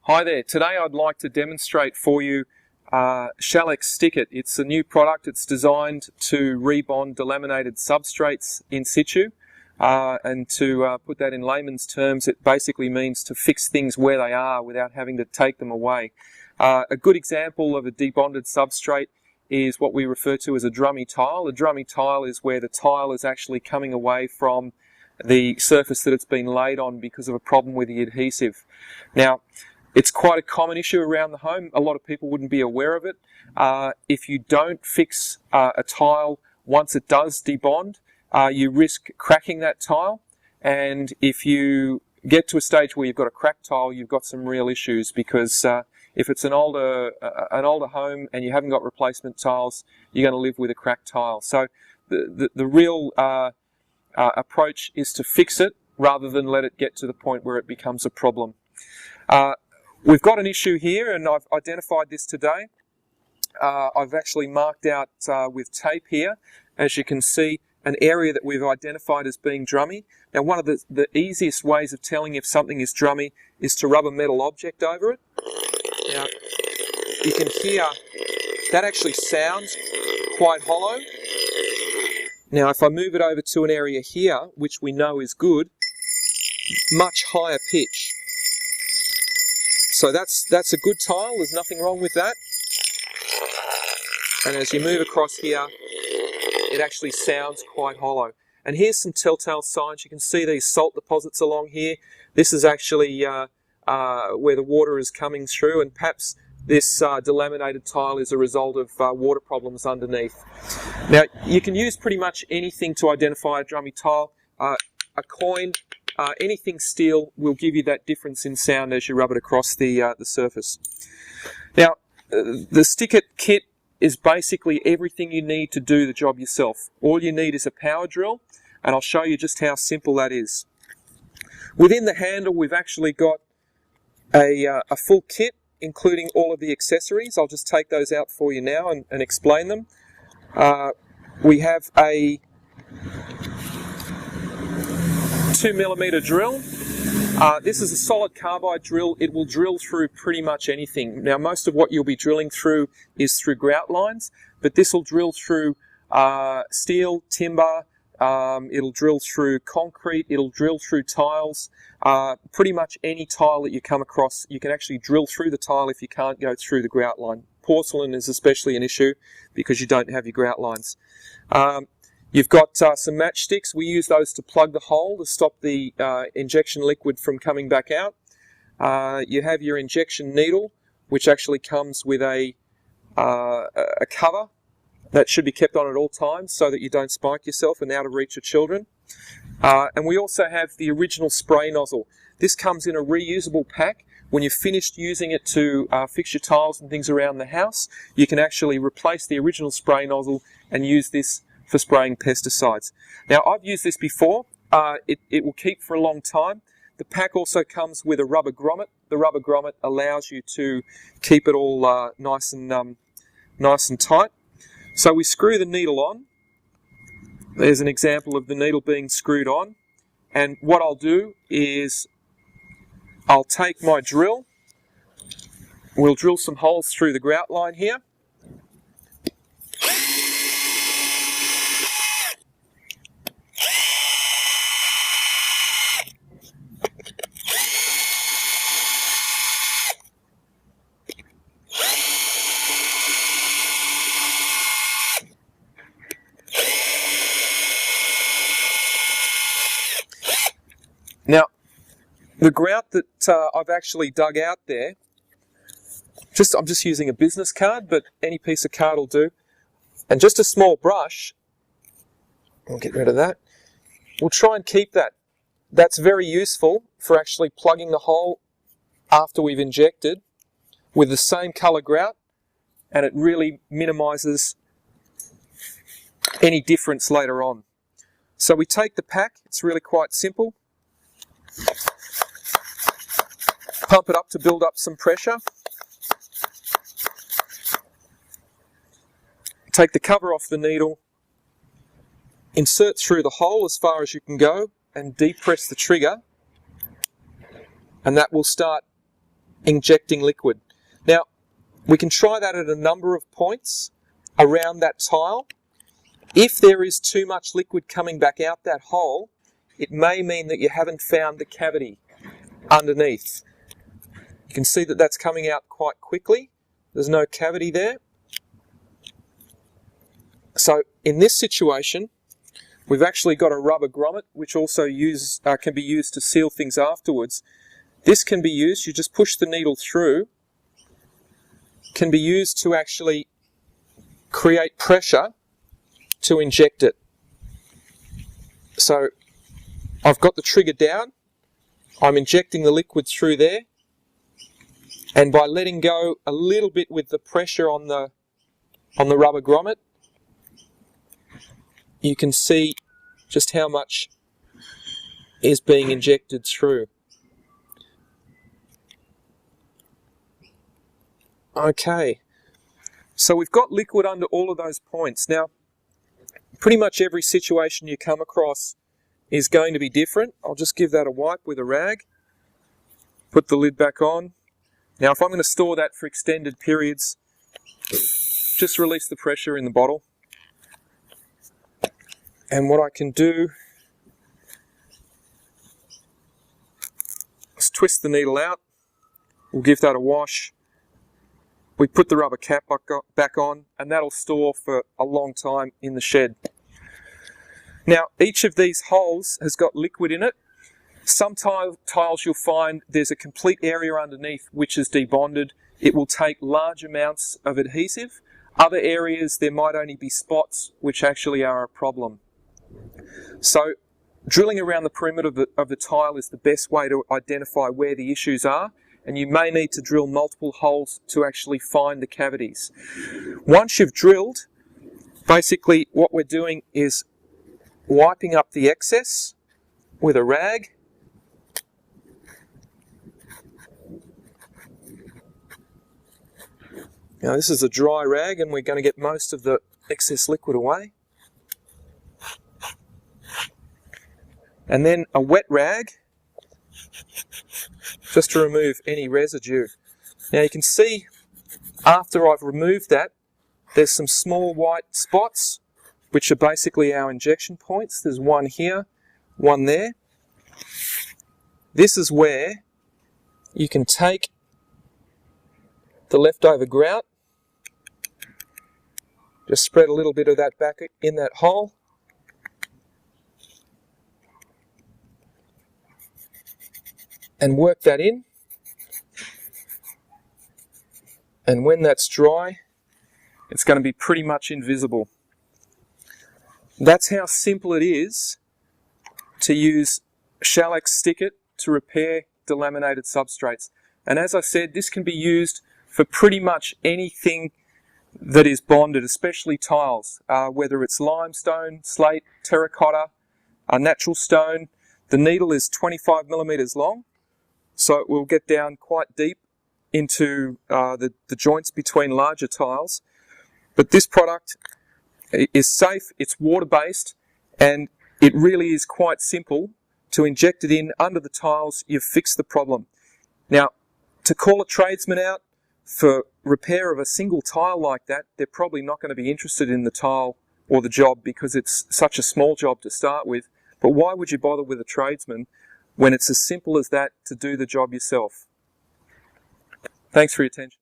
Hi there, today I'd like to demonstrate for you Shalex StickIt. It's a new product. It's designed to rebond delaminated substrates in situ, and to put that in layman's terms, it basically means to fix things where they are without having to take them away. A good example of a debonded substrate is what we refer to as a drummy tile. A drummy tile is where the tile is actually coming away from the surface that it's been laid on because of a problem with the adhesive. Now, it's quite a common issue around the home. A lot of people wouldn't be aware of it. If you don't fix a tile once it does debond, you risk cracking that tile. And if you get to a stage where you've got a cracked tile, you've got some real issues, because if it's an older home and you haven't got replacement tiles, you're going to live with a cracked tile. So the real approach is to fix it rather than let it get to the point where it becomes a problem. We've got an issue here, and I've identified this today. I've actually marked out with tape here, as you can see, an area that we've identified as being drummy. Now, one of the easiest ways of telling if something is drummy is to rub a metal object over it. Now, you can hear that actually sounds quite hollow. Now, if I move it over to an area here, which we know is good, much higher pitch. So that's a good tile, there's nothing wrong with that. And as you move across here, it actually sounds quite hollow. And here's some telltale signs. You can see these salt deposits along here. This is actually where the water is coming through, and perhaps this delaminated tile is a result of water problems underneath. Now, you can use pretty much anything to identify a drummy tile. A coin, anything steel will give you that difference in sound as you rub it across the surface. Now, the StickIt kit is basically everything you need to do the job yourself. All you need is a power drill, and I'll show you just how simple that is. Within the handle, we've actually got a full kit, including all of the accessories. I'll just take those out for you now and explain them. We have a 2mm drill. This is a solid carbide drill. It will drill through pretty much anything. Now, most of what you'll be drilling through is through grout lines, but this will drill through steel, timber, it'll drill through concrete, it'll drill through tiles. Pretty much any tile that you come across, you can actually drill through the tile if you can't go through the grout line. Porcelain is especially an issue because you don't have your grout lines. You've got some matchsticks. We use those to plug the hole to stop the injection liquid from coming back out. You have your injection needle, which actually comes with a cover that should be kept on at all times so that you don't spike yourself and out of reach of children. And we also have the original spray nozzle. This comes in a reusable pack. When you've finished using it to fix your tiles and things around the house, you can actually replace the original spray nozzle and use this for spraying pesticides. Now, I've used this before. It will keep for a long time. The pack also comes with a rubber grommet. The rubber grommet allows you to keep it all nice and tight. So we screw the needle on. There's an example of the needle being screwed on. And what I'll do is I'll take my drill. We'll drill some holes through the grout line here. Now, the grout that I've actually dug out there, I'm just using a business card, but any piece of card will do, and just a small brush, I'll get rid of that, we'll try and keep that. That's very useful for actually plugging the hole after we've injected with the same colour grout, and it really minimises any difference later on. So we take the pack, it's really quite simple. Pump it up to build up some pressure. Take the cover off the needle, insert through the hole as far as you can go, and depress the trigger, and that will start injecting liquid. Now, we can try that at a number of points around that tile. If there is too much liquid coming back out that hole, it may mean that you haven't found the cavity underneath. You can see that that's coming out quite quickly. There's no cavity there. So in this situation, we've actually got a rubber grommet, which also can be used to seal things afterwards. This can be used, you just push the needle through, can be used to actually create pressure to inject it. So I've got the trigger down, I'm injecting the liquid through there, and by letting go a little bit with the pressure on the rubber grommet, you can see just how much is being injected through. Okay, so we've got liquid under all of those points. Now, pretty much every situation you come across is going to be different. I'll just give that a wipe with a rag, put the lid back on. Now, if I'm going to store that for extended periods, just release the pressure in the bottle. And what I can do is twist the needle out. We'll give that a wash. We put the rubber cap back on, and that'll store for a long time in the shed. Now, each of these holes has got liquid in it. Some tiles you'll find there's a complete area underneath which is debonded. It will take large amounts of adhesive. Other areas there might only be spots which actually are a problem. So drilling around the perimeter of the tile is the best way to identify where the issues are, and you may need to drill multiple holes to actually find the cavities. Once you've drilled, basically what we're doing is wiping up the excess with a rag. Now this is a dry rag and we're going to get most of the excess liquid away. And then a wet rag, just to remove any residue. Now you can see after I've removed that, there's some small white spots, which are basically our injection points. There's one here, one there. This is where you can take the leftover grout, just spread a little bit of that back in that hole, and work that in. And when that's dry, it's going to be pretty much invisible. That's how simple it is to use Shalex StickIt to repair delaminated substrates. And as I said, this can be used for pretty much anything that is bonded, especially tiles, whether it's limestone, slate, terracotta, natural stone. The needle is 25 millimeters long, so it will get down quite deep into the joints between larger tiles. But this product is safe, it's water-based, and it really is quite simple to inject it in under the tiles. You've fixed the problem. Now, to call a tradesman out for repair of a single tile like that, they're probably not going to be interested in the tile or the job because it's such a small job to start with. But why would you bother with a tradesman when it's as simple as that to do the job yourself? Thanks for your attention.